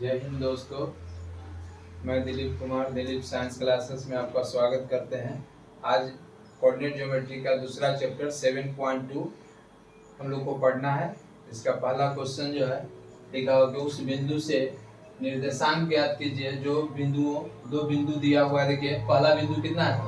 जय हिंद दोस्तों, मैं दिलीप कुमार दिलीप साइंस क्लासेस में आपका स्वागत करते हैं। आज कोऑर्डिनेट ज्योमेट्री का दूसरा चैप्टर 7.2 हम लोग को पढ़ना है। इसका पहला क्वेश्चन जो है लिखा हो कि उस बिंदु से निर्देशांक ज्ञात कीजिए जो दो बिंदु दिया हुआ है। देखिए पहला बिंदु कितना है,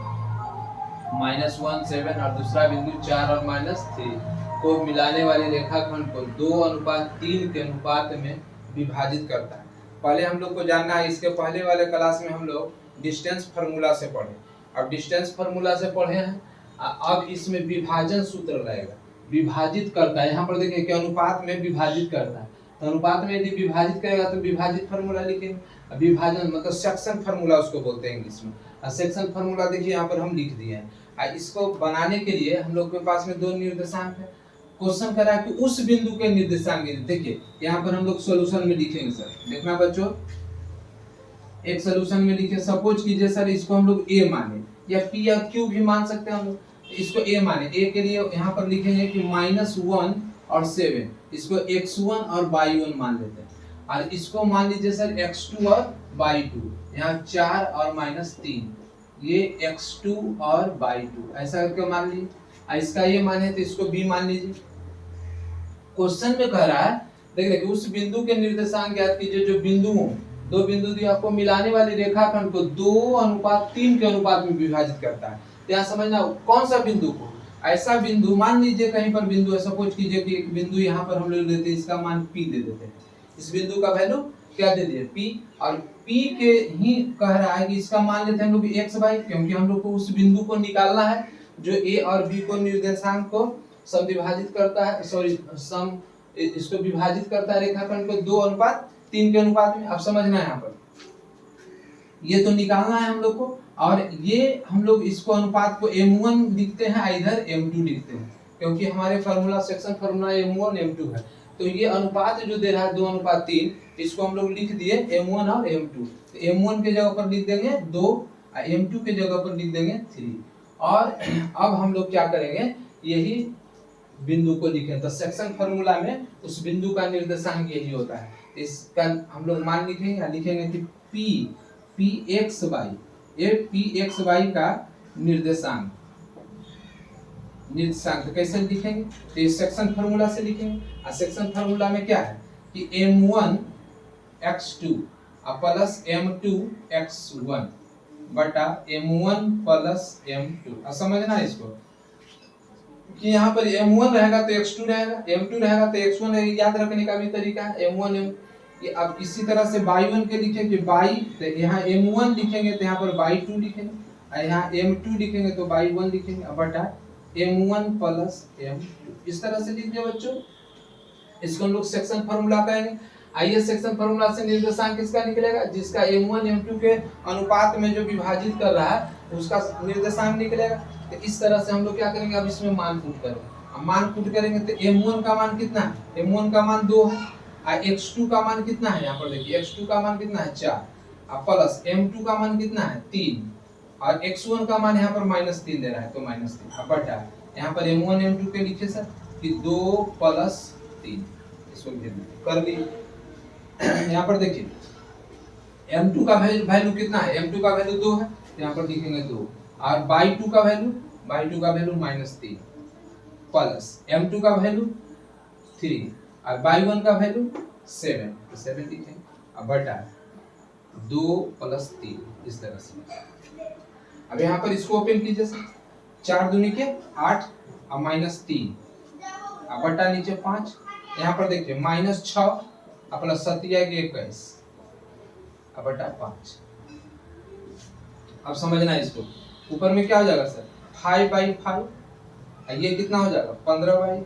-1 7 और दूसरा बिंदु 4 और -3 को मिलाने वाले रेखाखंड को 2:3 के अनुपात में विभाजित करता है। पहले हम लोग को जानना है, इसके पहले वाले क्लास में हम लोग डिस्टेंस फार्मूला से पढ़े। अब डिस्टेंस फार्मूला से पढ़े हैं, अब इसमें विभाजन सूत्र रहेगा। विभाजित करता है, यहाँ पर देखिए कि अनुपात में विभाजित करता है। तो अनुपात में यदि विभाजित करेगा तो विभाजित फार्मूला लिखेंगे। विभाजन मतलब सेक्शन फार्मूला उसको बोलते हैं इंग्लिश में। सेक्शन फार्मूला देखिए यहाँ पर हम लिख दिए हैं। इसको बनाने के लिए हम लोग के पास में दो निर्देशांक है। क्वेश्चन कह रहा है कि उस बिंदु के निर्देशांक, देखिए यहाँ पर हम लोग सॉल्यूशन में लिखेंगे। सर देखना बच्चों, एक सॉल्यूशन में लिखे, सपोज कीजिए सर इसको हम लोग ए माने या पी या क्यू भी मान सकते हैं हम लोग। इसको ए माने, ए के लिए यहाँ पर लिखेंगे कि -1 और 7, इसको x1 और y1 मान लेते हैं। और इसको मान लीजिए सर x2 और y2, यहाँ 4 और -3, ये x2 और y2 ऐसा करके मान लीजिए। इसका ये माने तो इसको b मान लीजिए। क्वेश्चन में कह रहा है देखिए कि उस बिंदु के निर्देशांक ज्ञात कीजिए जो दो बिंदु दिए आपको मिलाने वाली रेखाखंड को 2:3 के अनुपात में विभाजित करता है। तो यहाँ समझना कौन सा बिंदु को, ऐसा बिंदु मान लीजिए कहीं पर बिंदु है, सपोज कीजिए कि एक बिंदु यहाँ पर हम लोग लेते हैं, इसका मान p दे देते हैं। इस बिंदु का वैल्यू क्या दे दिए p, और p के ही कह रहा है कि इसका मान लेते हैं हम लोग x y, क्योंकि हम लोग को उस बिंदु को निकालना है जो a और b को निर्देशांक को समविभाजित करता है, इसको विभाजित करता है रेखाखंड को 2:3 के अनुपात में। अब समझना है यहाँ पर ये तो निकालना है हम लोग को, और ये हम लोग इसको अनुपात को m1 लिखते हैं, इधर m2 लिखते हैं, क्योंकि हमारे formula section formula m1 m2 है। तो ये अनुपात जो दे रहा है 2:3, इसको हम लोग लिख दिए m1 और m2। तो m1 के जगह पर लिख देंगे 2, m2 के जगह पर लिख देंगे 3। और अब हम लोग क्या करेंगे, यही बिंदु को लिखें। तो सेक्शन फार्मूला में उस बिंदु का निर्देशांक यही होता है। इसका हम लोग मान लिखेंगे कि pxy का निर्देशांक तो कैसे लिखेंगे, तो ये सेक्शन फार्मूला से लिखेंगे। और सेक्शन फार्मूला में क्या है कि m1 x2 plus m2 x1 बटा m1 प्लस m2। समझना है इसको कि यहाँ पर m1 रहेगा तो x2 रहेगा, m2 रहेगा तो x1 रहेगा। याद रखने का भी तरीका है m1 m। अब इसी तरह से y1 के लिखेंगे y, तो यहाँ m1 लिखेंगे तो यहाँ पर y2 लिखेंगे, और यहाँ m2 लिखेंगे तो y1 लिखेंगे, बटा m1 प्लस m2। इस तरह से लिख दिया बच्चों। इसको हम लोग सेक्शन फार्मूला कहेंगे। आइए सेक्शन फार्मूला से निर्देशांक किसका निकलेगा, जिसका m1 m2 के अनुपात में जो विभाजित कर रहा है उसका निर्देशांक निकलेगा। तो इस तरह से हम लोग क्या करेंगे, अब इसमें मान पुट करेंगे। अब मान पुट करेंगे तो m1 का मान कितना है, m1 का मान 2 है, और x2 का मान कितना है, यहाँ पर देखिए x2 का मान कितना है 4, और प्लस m2 का मान कितना है 3, और x1 का मान यहाँ पर -3 दे रहा है तो -3, अब बटा यहाँ पर m1 m2 के लिखे सर कि 2 + 3, इसको कर लीजिए। यहाँ पर देखिए m2 का वैल्यू कितना है, m2 का वैल्यू 2 है, यहाँ पर लिखेंगे 2, और y2 का वैल्यू -3 प्लस m2 का वैल्यू 3 और y1 का वैल्यू 7, तो 7 लिखेंगे, अब बटा 2 + 3, इस तरह से। अब यहाँ पर इसको ओपन कीजिए सर, 4 दूनी के 8 और -3, अब बटा नीचे 5, यहाँ पर देखिए -6 और प्लस 7 के 21, अब बटा 5। अब समझना है इसको, ऊपर में क्या हो जाएगा सर 5/5, ये कितना हो जाएगा 15/।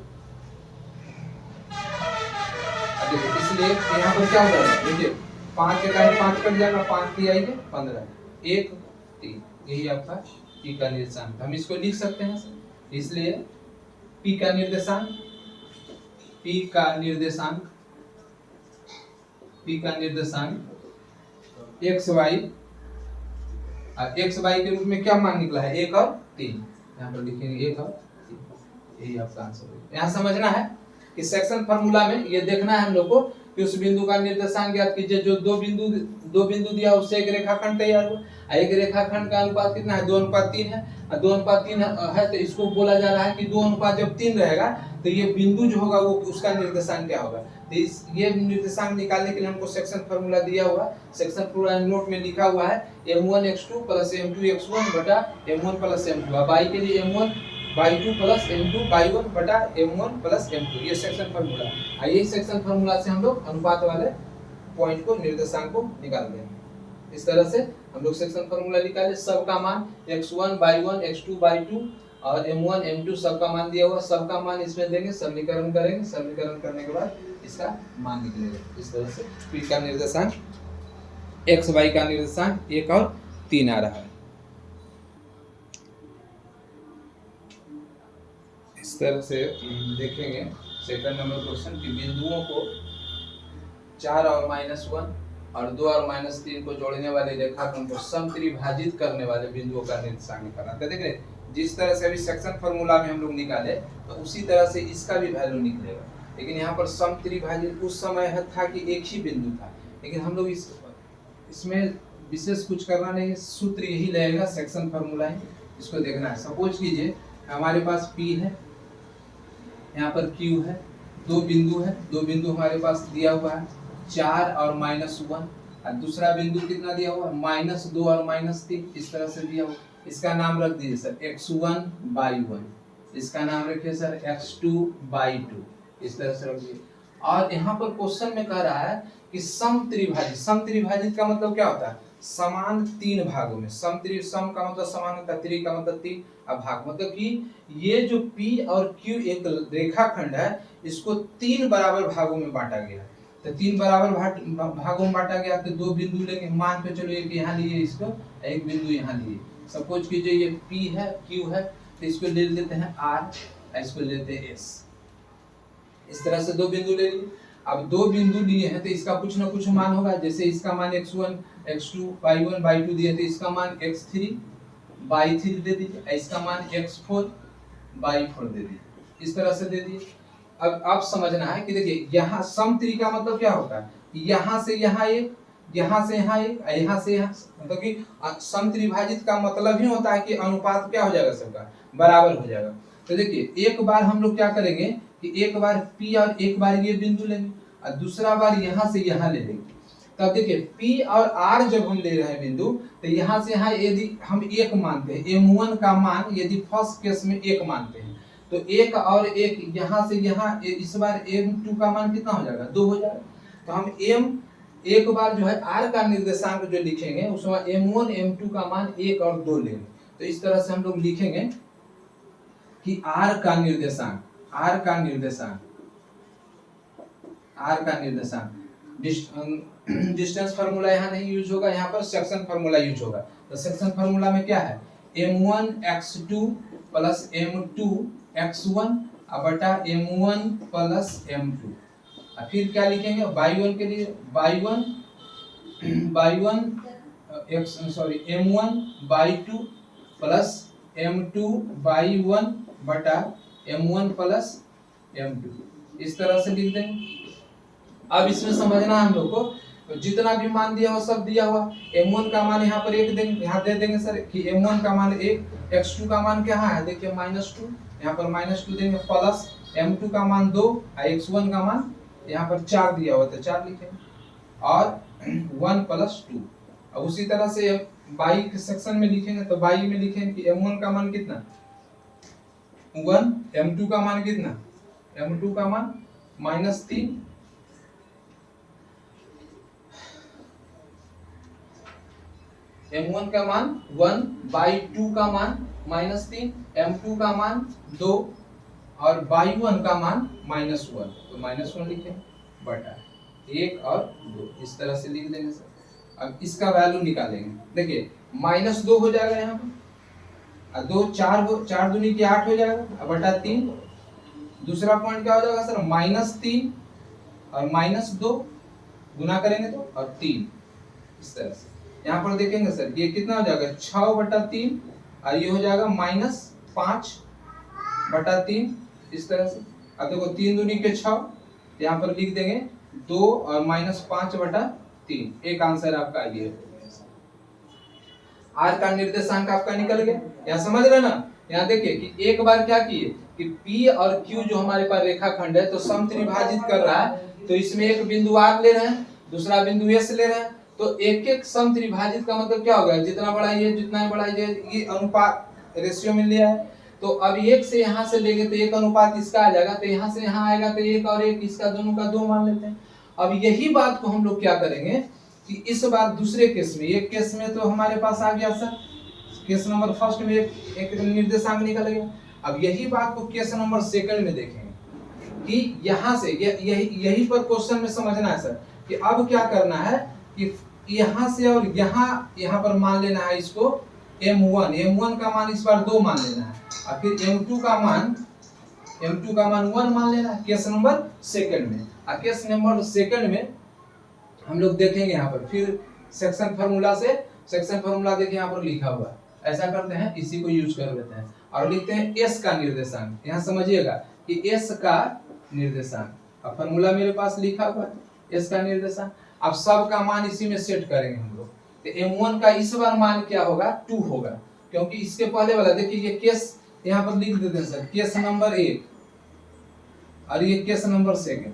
इसलिए यहाँ पर क्या हो जाएगा, देखिए 5 के टाइम 5 कट जाएगा, 5 की आएगी 15, 1 3, यही आपका p का निर्देशांक। हम इसको लिख सकते हैं सर, इसलिए p का निर्देशांक xy के रूप में क्या मान निकला है 1 और 3, यहाँ पर लिखेंगे 1 और 3, यही आपका आंसर है। यहाँ समझना है कि सेक्शन फार्मूला में ये देखना है हम लोग को कि उस बिंदु का निर्देशांक ज्ञात कीजिए। जो दो बिंदु दिया उससे एक रेखाखंड तैयार हुआ। एक रेखाखंड का अनुपात कितना है? 2:3 है। 2:3 है तो इसको बोला जा रहा है कि 2 जब 3 रहेगा तो ये बिंदु जो होगा वो उसका निर्देशांक क्या होगा। तो ये निर्देशांक निकालने के लिए हमको सेक्शन फार्मूला दिया हुआ। सेक्शन फार्मूला नोट में लिखा हुआ है m1x2 + m2x1 बटा m1 + m2। अब y के लिए m1/2 + m2/1 बटा m1 + m2, ये सेक्शन फार्मूला है। यही सेक्शन फार्मूला से हम लोग अनुपात वाले पॉइंट को, निर्देशांक को निकालते हैं। इस तरह से हम लोग सेक्शन फार्मूला निकाले। सब का मान x1/1 x2/2 और m1 m2 सब का मान दिया हुआ। सब का मान इसमें देंगे, सरलीकरण करेंगे, सरलीकरण करने के बाद इसका मान निकलेगा। इस तरह से p का निर्देशांक, x y का निर्देशांक 1 और 3 आ रहा है। इस तरह से देखेंगे सेकंड नंबर क्वेश्चन की बिंदुओं को 4 और -1 और 2 और -3 को जोड़ने वाले रेखाखंड को समत्रिभाजित करने वाले बिंदुओं का निर्देशांक निकालना। तो देख रहे जिस तरह से अभी सेक्शन फार्मूला में हम लोग निकाले तो उसी तरह से इसका भी वैल्यू निकलेगा। लेकिन यहाँ पर समत्रिभाजित उस समय था कि एक ही बिंदु था, लेकिन हम लोग इसमें विशेष कुछ करना नहीं है, सूत्र यही लगेगा, सेक्शन फार्मूला है, इसको देखना है। सपोज कीजिए हमारे पास P है, यहाँ पर Q है, दो बिंदु है, दो बिंदु हमारे पास दिया हुआ है 4 और -1 और दूसरा बिंदु कितना दिया हुआ -2 और -3, इस तरह से दिया हुआ। इसका नाम रख दीजिए सर x1/1, इसका नाम रखिए सर x2/2, इस तरह से रख दीजिए। और यहाँ पर क्वेश्चन में कह रहा है कि समत्रिभाजित। समत्रिभाजित का मतलब क्या होता है? समान 3 भागों में। सम का मतलब समान होता है, त्रि का मतलब 3 और भाग मतलब कि ये जो P और Q एक रेखाखंड है, इसको 3 बराबर भागों में बांटा गया। तो 3 बराबर भागों में बांटा गया तो दो बिंदु लेंगे, मान के चलो एक यहाँ लिए इसको, एक बिंदु यहाँ लिए। सपोज कीजिए ये P है, Q है, तो इसको ले लेते हैं R, इसको लेते हैं S। इस तरह से दो बिंदु ले लिए। अब दो बिंदु लिए हैं तो इसका कुछ ना कुछ मान होगा। जैसे इसका मान x1 x2/1/2 दिए तो इसका मान x3/3 दे दीजिए, इसका मान x4/4 दे दीजिए, इस तरह से दे दीजिए। अब आप समझना है कि देखिए यहाँ समत्रि का मतलब क्या होता है? यहाँ से यहाँ एक, यहाँ से यहाँ एक, यहाँ से यहाँ, मतलब कि समत्रिभाजित का मतलब ही होता है कि अनुपात क्या हो जाएगा, सबका बराबर हो जाएगा। तो देखिए एक बार हम लोग क्या करेंगे कि एक बार P और एक बार ये बिंदु लेंगे और दूसरा बार यहाँ से यहाँ ले लेंगे। तब देखिए P और R जब हम ले रहे हैं बिंदु, तो यहाँ से यहाँ यदि हम 1 मानते हैं, m1 का मान यदि फर्स्ट केस में 1 मानते हैं तो 1 और 1 यहाँ से यहाँ, इस बार m2 का मान कितना हो जाएगा? 2 हो जाएगा। तो हम एक बार जो है R का निर्देशांक जो लिखेंगे उसमें m1 m2 का मान 1 और 2 लेंगे। तो इस तरह से हम लोग लिखेंगे कि R का निर्देशांक डिस्टेंस फार्मूला यहाँ नहीं यूज होगा, यहाँ पर सेक्शन फार्मूला यूज होगा। तो सेक्शन फार्मूला में क्या है? m1x2 + m2x1 बटा m1 + m2। फिर क्या लिखेंगे y1 के लिए? m1/2 + m2/1 बटा m1 + m2, इस तरह से लिख देंगे। अब इसमें समझना हम लोग को जितना भी मान दिया हो सब दिया हुआ। m1 का मान यहाँ पर 1 देंगे, यहाँ दे देंगे सर कि m1 का मान 1, x2 का मान क्या है देखिए -2, यहाँ पर -2 देंगे, प्लस m2 का मान 2 और x1 का मान यहाँ पर 4 दिया हुआ तो 4 लिखेंगे और 1 + 2। अब उसी तरह से y के सेक्शन में लिखेंगे तो y में लिखेंगे कि m1 का मान कितना 1, m2 का मान कितना, m2 का मान -3, m1 का मान 1/2 का मान -3, m2 का मान 2 और y1 का मान -1, तो -1 लिखें बटा 1 और 2, इस तरह से लिख देंगे सर। अब इसका वैल्यू निकालेंगे। देखिए -2 हो जाएगा यहाँ पर, 2 4 दूनी की 8 हो जाएगा बटा 3। दूसरा पॉइंट क्या हो जाएगा सर? -3 और -2 गुना करेंगे तो और 3, इस तरह से। यहाँ पर देखेंगे सर ये कितना हो जाएगा 6/3 और ये हो जाएगा -5/3, इस तरह से। अब देखो 3 दूनी के 6, यहाँ पर लिख देंगे 2 और -5/3। एक आंसर आपका ये आर का निर्देशांक आपका निकल गया। यहाँ समझ रहे ना। यहाँ देखिए कि एक बार क्या किए कि P और Q जो हमारे पास रेखाखंड है तो समत्रिभाजित कर रहा है, तो इसमें एक बिंदु R ले रहे हैं, दूसरा बिंदु S ले रहे हैं, तो एक एक समत्रिभाजित का मतलब क्या होगा, जितना बड़ा ये जितना बड़ा ये अनुपात रेशियो में लिया है। तो अब एक से यहाँ से लेंगे तो एक अनुपात इसका आ जाएगा, तो यहाँ से यहाँ आएगा तो एक और एक, इसका दोनों का 2 मान लेते हैं। अब यही बात को हम लोग क्या करेंगे कि इस बार दूसरे केस में, एक केस में तो हमारे पास आ गया सर, केस नंबर फर्स्ट में एक निर्देशांक निकल गया। अब यही बात को केस नंबर सेकंड में देखेंगे कि यहाँ से यही पर क्वेश्चन में समझना है सर कि अब क्या करना है कि यहाँ से और यहाँ पर मान लेना है इसको M1 का मान इस बार 2 मान लेना है, और फिर M2 का मान 1 मान लेना है केस नंबर सेकंड में। और केस नंबर सेकंड में हम लोग देखेंगे यहाँ पर फिर सेक्शन फार्मूला देखिए यहाँ पर लिखा हुआ है। ऐसा करते हैं, इसी को यूज कर लेते हैं और लिखते हैं S का निर्देशांक। यहाँ समझिएगा कि S का निर्देशांक, अब फार्मूला मेरे पास लिखा हुआ है S का निर्देशांक। अब सब का मान इसी में सेट करेंगे हम लोग। तो M1 का इस बार मान क्या होगा, 2 होगा, क्योंकि इसके पहले वाला देखिए ये केस यहाँ पर लिख देते हैं सर, केस नंबर 1 और ये केस नंबर सेकंड,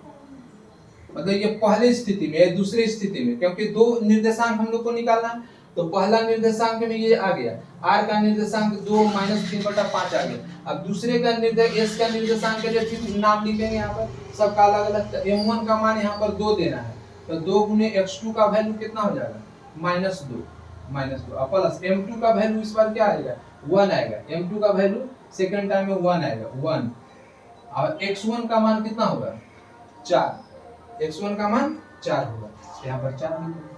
मतलब ये पहले स्थिति में, ये दूसरी स्थिति में, क्योंकि 2 निर्देशांक हम लोग को निकालना है। तो पहला निर्देशांक में ये आ गया, R का निर्देशांक 2 -3/5 आ गया। अब दूसरे का S का निर्देशांक के लिए फिर नाम लिखेंगे यहाँ पर, सबका अलग अलग। M1 का मान यहाँ पर 2 देना है, तो 2 × x2 का वैल्यू कितना हो जाएगा, -2 और प्लस M2 का वैल्यू इस बार क्या आएगा, 1 आएगा। M2 का वैल्यू सेकंड टाइम में 1 आएगा, 1। और x1 का मान कितना होगा, 4। x1 का मान 4 होगा, यहाँ पर 4 लिखेंगे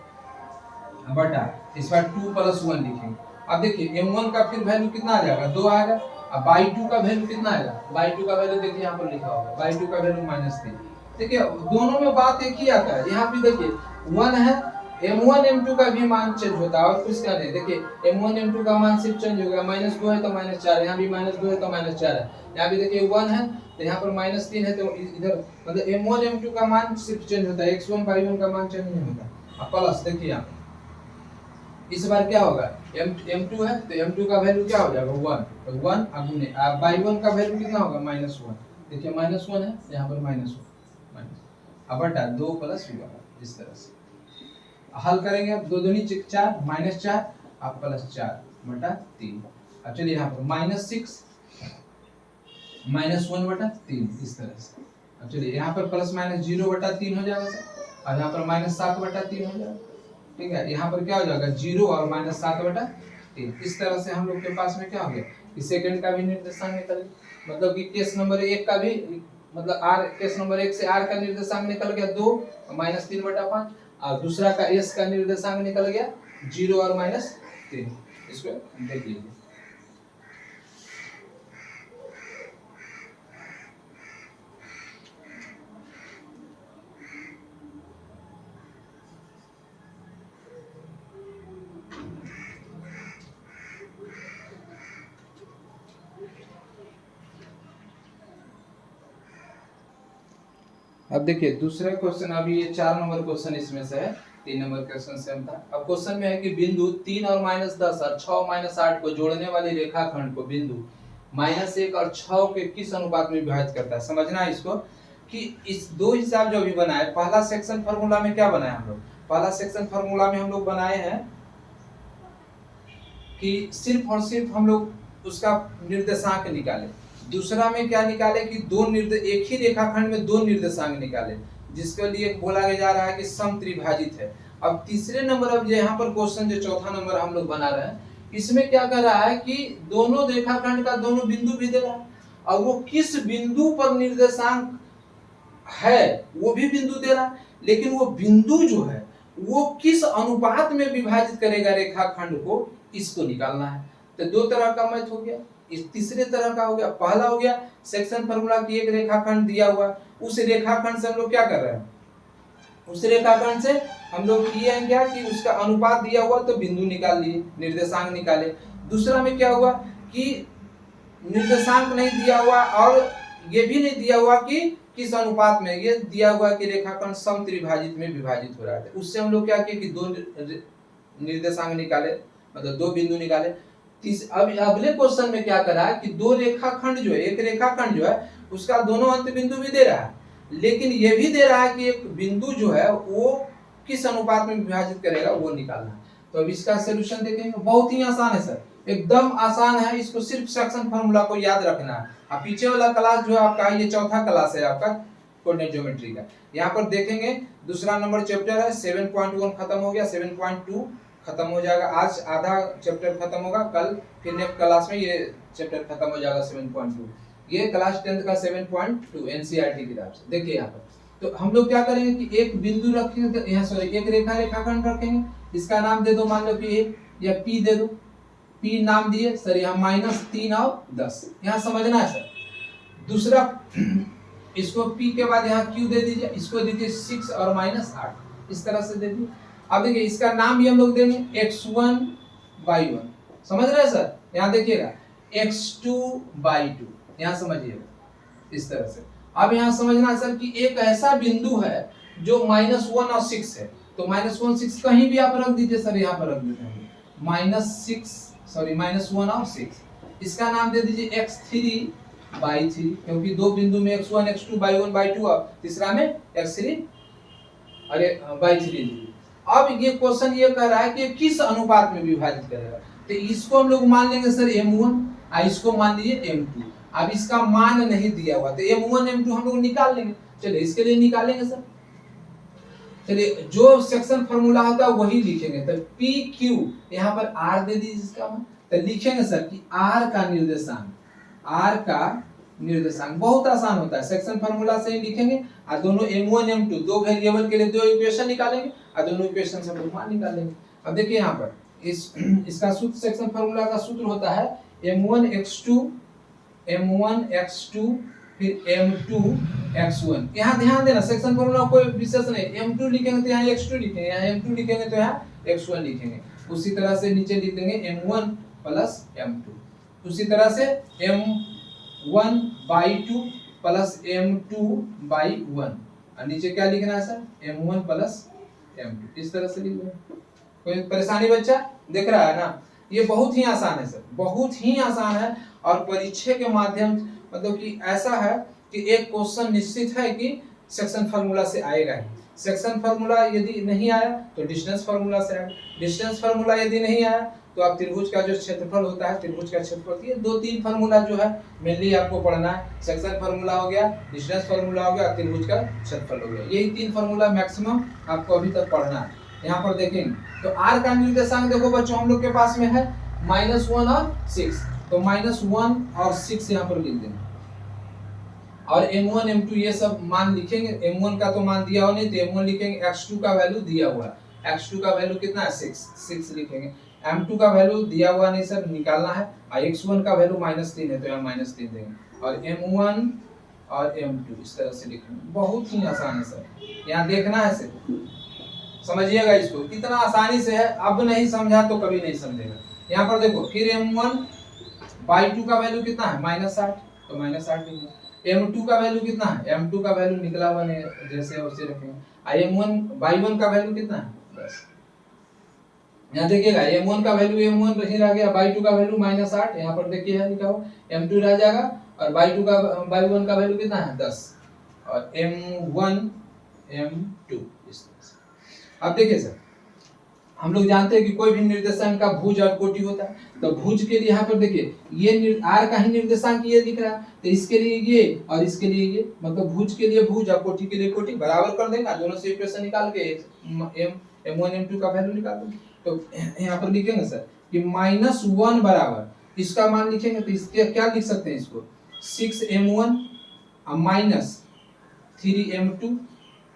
बटा इस बार 2 + 1 लिखेंगे। अब देखिए M1 का फिर वैल्यू कितना आ जाएगा, 2 आएगा। अब y2 का वैल्यू कितना आएगा, y2 का वैल्यू देखिए यहाँ पर लिखा होगा, y2 का वैल्यू -3। देखिए दोनों में बात एक ही आता है। यहाँ पे देखिए 1 है, M1 M2 का भी मान चेंज होता है और कुछ का नहीं। देखिए M1 M2 का मान सिर्फ चेंज हो गया, -2 है तो -4, यहाँ भी -2 है तो -4 है। यहाँ भी देखिए 1 है तो यहाँ पर -3 है, तो इधर मतलब M1 M2 का मान सिर्फ चेंज होता है, x1 y1 का मान चेंज नहीं होता। अब प्लस देखिए यहाँ इस बार क्या होगा, M2 है तो M2 का वैल्यू क्या हो जाएगा, 1, तो 1 गुने y1 का वैल्यू कितना होगा, -1। देखिए -1 है यहाँ पर -1 अब बटा 2 + 1, इस तरह से हल करेंगे। अब 2 दूनी 4, -4 अब +4 बटा 3। अब चलिए यहाँ पर -6 -1 बटा 3, इस तरह से। अब चलिए यहाँ पर ±0 बटा 3 हो जाएगा सर, और यहाँ पर -7 बटा 3 हो जाएगा। ठीक है, यहाँ पर क्या हो जाएगा, 0 और -7 बटा 3। इस तरह से हम लोग के पास में क्या हो गया कि सेकंड का भी निर्देशांक निकल गया, मतलब कि केस नंबर 1 का भी, मतलब केस नंबर 1 से R का निर्देशांक निकल गया 2 और -3/5, और दूसरा का S का निर्देशांक निकल गया 0 और -3। इसको देख लीजिए। अब देखिए दूसरा क्वेश्चन, अभी ये 4 नंबर क्वेश्चन इसमें से है, 3 नंबर क्वेश्चन सेम था। अब क्वेश्चन में है कि बिंदु 3 और -10 और 6 -8 को जोड़ने वाले रेखाखंड को बिंदु -1 और 6 के किस अनुपात में विभाजित करता है। समझना है इसको कि इस 2 हिसाब जो अभी बनाए, पहला सेक्शन फार्मूला में क्या बनाया हम लोग, पहला सेक्शन फार्मूला में हम लोग बनाए हैं कि सिर्फ और सिर्फ हम लोग उसका निर्देशांक निकाले। दूसरा में क्या निकाले कि एक ही रेखाखंड में 2 निर्देशांक निकाले, जिसके लिए बोला जा रहा है कि समत्रिभाजित है। अब तीसरे नंबर, अब यहाँ पर क्वेश्चन जो चौथा नंबर हम लोग बना रहे हैं, इसमें क्या कर रहा है कि दोनों रेखाखंड का दोनों बिंदु भी दे रहा है, और वो किस बिंदु पर निर्देशांक है वो भी बिंदु दे रहा है, लेकिन वो बिंदु जो है वो किस अनुपात में विभाजित करेगा रेखाखंड को, इसको निकालना है। तो 2 तरह का मैथ हो गया। इस तीसरे तरह का हो गया, पहला हो गया सेक्शन फार्मूला की एक रेखाखंड दिया हुआ, उस रेखाखंड से हम लोग क्या कर रहे हैं, उस रेखाखंड से हम लोग किए हैं क्या कि उसका अनुपात दिया हुआ तो बिंदु निकाल लिए, निर्देशांक निकाले। दूसरा में क्या हुआ कि निर्देशांक नहीं दिया हुआ और ये भी नहीं दिया हुआ कि किस अनुपात में, ये दिया हुआ कि रेखाखंड समत्रिभाजित में विभाजित हो रहा है। उससे हम लोग क्या किए कि दो निर्देशांक निकाले, मतलब दो बिंदु निकाले। अब अगले क्वेश्चन में क्या करा कि दो रेखाखंड जो है, एक रेखाखंड जो है उसका दोनों अंत बिंदु भी दे रहा है, लेकिन ये भी दे रहा है कि एक बिंदु जो है वो किस अनुपात में विभाजित करेगा वो निकालना है। तो अब इसका सलूशन देखेंगे, बहुत ही आसान है सर, एकदम आसान है। इसको सिर्फ सेक्शन फार्मूला को याद रखना है। अब पीछे वाला क्लास जो है आपका, ये चौथा क्लास है आपका कोऑर्डिनेट ज्योमेट्री का। यहाँ पर देखेंगे दूसरा नंबर चैप्टर है, 7.1 खत्म हो गया, 7.2 खत्म हो जाएगा। आज आधा चैप्टर खत्म होगा, कल फिर नेक्स्ट क्लास में ये चैप्टर खत्म हो जाएगा 7.2। ये क्लास 10th का 7.2 एनसीईआरटी किताब से। देखिए यहाँ पर तो हम लोग क्या करेंगे कि एक बिंदु रखेंगे, यहाँ सॉरी एक रेखाखंड रखेंगे, इसका नाम दे दो, मान लो कि ए या पी दे दो, पी नाम दिए सर, यहाँ -3 और 10, यहाँ समझना है सर। दूसरा इसको पी के बाद यहाँ क्यू दे दीजिए, इसको दीजिए 6 और -8, इस तरह से दे दीजिए। अब देखिए इसका नाम भी हम लोग देंगे x1/1, समझ रहे हैं सर। यहाँ देखिएगा x2/2, यहाँ समझिएगा इस तरह से। अब यहाँ समझना है सर कि एक ऐसा बिंदु है जो -1 और 6 है, तो -1 6 कहीं भी आप रख दीजिए सर, यहाँ पर रख देते हैं -1 और 6, इसका नाम दे दीजिए x3/3, क्योंकि दो बिंदु में x1 x2/1/2 और तीसरा में x3 अरे by3 दीजिए। अब ये क्वेश्चन ये कह रहा है कि किस अनुपात में विभाजित करेगा, तो इसको हम लोग मान लेंगे सर m1 और इसको मान लीजिए m2। अब इसका मान नहीं दिया हुआ तो m1 m2 हम लोग निकाल लेंगे। चलिए इसके लिए निकालेंगे सर, चलिए जो सेक्शन फार्मूला होता है वही लिखेंगे। तो PQ यहाँ पर R दे दीजिए इसका मान, तो लिखेंगे सर कि R का निर्देशांक बहुत आसान होता है, सेक्शन फार्मूला से ही लिखेंगे और दोनों m1 m2 दो वेरिएबल के लिए दो इक्वेशन निकालेंगे और दोनों इक्वेशन से हम लोग मान निकालेंगे। अब देखिए यहाँ पर इसका सूत्र, सेक्शन फार्मूला का सूत्र होता है m1x2 फिर m2x1। यहाँ ध्यान देना, सेक्शन फार्मूला कोई विशेष नहीं, m2 लिखेंगे तो यहाँ x2 लिखेंगे, यहाँ m2 लिखेंगे तो यहाँ x1 लिखेंगे। उसी तरह से नीचे लिख देंगे m1 प्लस m2, उसी तरह से m1/2 प्लस m2/1 और नीचे क्या लिखना है सर, m1 प्लस m2, इस तरह से लिख देंगे। कोई परेशानी बच्चा दिख रहा है ना? ये बहुत ही आसान है सर, बहुत ही आसान है। और परीक्षा के माध्यम मतलब कि ऐसा है कि एक क्वेश्चन निश्चित है कि सेक्शन फार्मूला से आएगा ही। सेक्शन फार्मूला यदि नहीं आया तो डिस्टेंस फार्मूला से आएगा, डिस्टेंस फार्मूला यदि नहीं आया तो आप त्रिभुज का जो क्षेत्रफल होता है, त्रिभुज का क्षेत्रफल, ये 2-3 फार्मूला जो है मेनली आपको पढ़ना है। सेक्शन फार्मूला हो गया, डिस्टेंस फार्मूला हो गया, त्रिभुज का क्षेत्रफल हो गया, यही 3 फार्मूला मैक्सिमम आपको अभी तक पढ़ना है। यहाँ पर देखेंगे तो r का निर्देशांक देखो बच्चों हम लोग के पास में है -1 और 6, तो -1 और 6 यहाँ पर लिख देंगे और m1 m2 ये सब मान लिखेंगे। m1 का तो मान दिया हो नहीं तो m1 लिखेंगे, x2 का वैल्यू दिया हुआ है, x2 का वैल्यू कितना है 6 लिखेंगे, m2 का वैल्यू दिया हुआ नहीं सर, निकालना है, और x1 का वैल्यू -3 है तो यहाँ -3 देंगे और m1 और m2 इस तरह से लिखेंगे। बहुत ही आसान है सर, यहाँ देखना है सर, समझिएगा इसको कितना आसानी से है। अब नहीं समझा तो कभी नहीं समझेगा। यहाँ पर देखो फिर m1/2 का वैल्यू कितना है -8, तो -8 लिखेंगे। m2 का वैल्यू कितना है, m2 का वैल्यू निकला हुआ नहीं जैसे वैसे रखेंगे। m1/1 का वैल्यू कितना है 10। यहाँ देखिएगा m1 का वैल्यू m1 नहीं रह गया, by2 का वैल्यू -8, यहाँ पर देखिए है लिखा हुआ, m2 रह जाएगा और by1 का वैल्यू कितना है 10 और m1 m2 इस तरह से। अब देखिए सर हम लोग जानते हैं कि कोई भी निर्देशांक का भुज और कोटि होता है, तो भुज के लिए यहाँ पर देखिए ये r का ही निर्देशांक ये दिख रहा है, तो इसके लिए ये और इसके लिए ये, मतलब भुज के लिए भुज और कोटि के लिए कोटि, बराबर कर देंगे, दोनों से इक्वेशन निकाल के m1 m2 का वैल्यू निकाल देंगे। तो यहाँ पर लिखेंगे सर कि -1 बराबर इसका मान लिखेंगे तो इसके क्या लिख सकते हैं, इसको 6m1 -3m2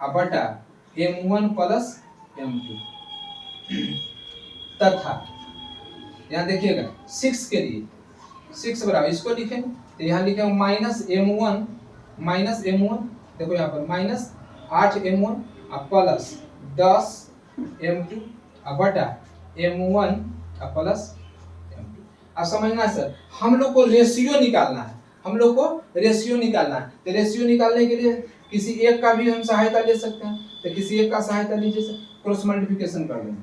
बटा m1 प्लस m2 तथा यहाँ देखिएगा 6 के लिए 6 बराबर इसको लिखेंगे तो यहाँ लिखेंगे -m1 देखो यहाँ पर -8m1 प्लस 10m2 बटा m1 प्लस m2। अब समझना है सर, हम लोग को रेशियो निकालना है, हम लोग को रेशियो निकालना है। तो रेशियो निकालने के लिए किसी एक का भी हम सहायता ले सकते हैं। तो किसी एक का सहायता लीजिए सर, क्रॉस मल्टीप्लिकेशन कर लेंगे।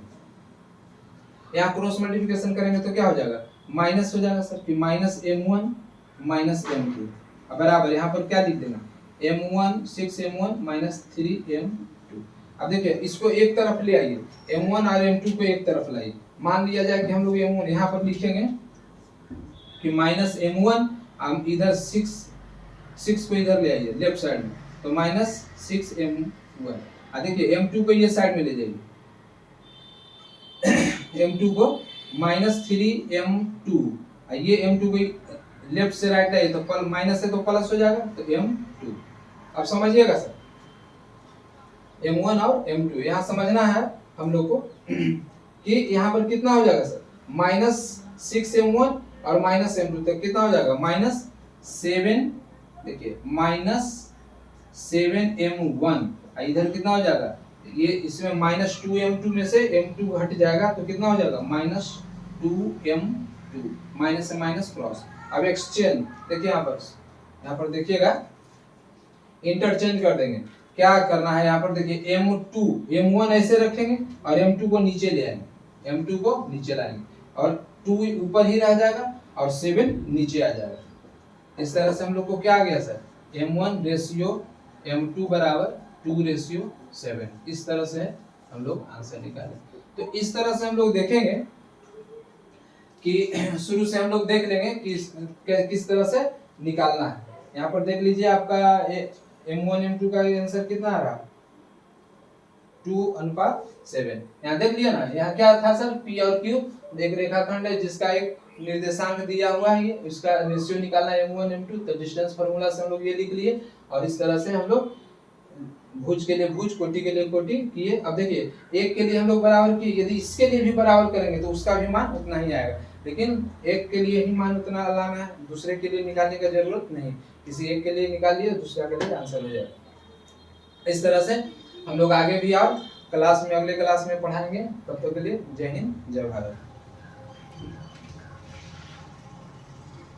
यहाँ क्रॉस मल्टीप्लिकेशन करेंगे तो क्या हो जाएगा, माइनस हो जाएगा सर, कि माइनस m1 माइनस m2 बराबर यहाँ पर क्या लिख देना, m1 6m1 माइनस 3m2। अब देखिए इसको एक तरफ ले आइए, m1 और m2 को एक तरफ लाइए। मान लिया जाए कि हम लोग m1 यहाँ पर लिखेंगे कि माइनस m1, हम इधर 6 को इधर ले आइए लेफ्ट साइड में, तो माइनस 6m1। देखिए m2 को ये साइड में ले जाइए, m2 को माइनस 3m2, ये m2 को लेफ्ट से राइट लाइए तो माइनस है तो प्लस हो जाएगा, तो m2। अब समझिएगा सर, m1 और m2 यहाँ समझना है हम लोग को कि यहाँ पर कितना हो जाएगा सर, माइनस 6m1 और माइनस m2, तो कितना हो जाएगा माइनस 7, देखिए माइनस 7m1, इधर कितना हो जाएगा, ये इसमें माइनस 2m2 में से m2 हट जाएगा तो कितना हो जाएगा माइनस 2m2, माइनस से माइनस क्रॉस। अब एक्सचेंज देखिए यहाँ पर देखिएगा, इंटरचेंज कर देंगे। क्या करना है यहाँ पर देखिए, m1 ऐसे रखेंगे और m2 को नीचे ले आएंगे, m2 को नीचे लाएंगे और 2 ऊपर ही रह जाएगा और 7 नीचे आ जाएगा। इस तरह से हम लोग को क्या आ गया सर, m1 रेशियो m2 बराबर 2:7। इस तरह से हम लोग आंसर निकालें। तो इस तरह से हम लोग देखेंगे कि शुरू से हम लोग देख लेंगे कि किस तरह से निकालना है। यहाँ पर देख लीजिए आपका m1 m2 का आंसर कितना आ रहा, 2:7। यहाँ देख लिया ना, यहाँ क्या था सर, p और q एक रेखाखंड है जिसका एक निर्देशांक दिया हुआ है, ये इसका रेशियो निकालना है m1 m2, तो डिस्टेंस फार्मूला से हम लोग ये लिख लिए और इस तरह से हम लोग भुज के लिए भुज, कोटि के लिए कोटि किए। अब देखिए एक के लिए हम लोग बराबर किए, यदि इसके लिए भी बराबर करेंगे तो उसका भी मान उतना ही आएगा, लेकिन एक के लिए ही मान उतना लाना है, दूसरे के लिए निकालने का जरूरत नहीं। किसी एक के लिए निकाल लिए, दूसरा के लिए आंसर हो जाएगा। इस तरह से हम लोग आगे भी और क्लास में, अगले क्लास में पढ़ाएंगे। तब तक के लिए जय हिंद, जय भारत।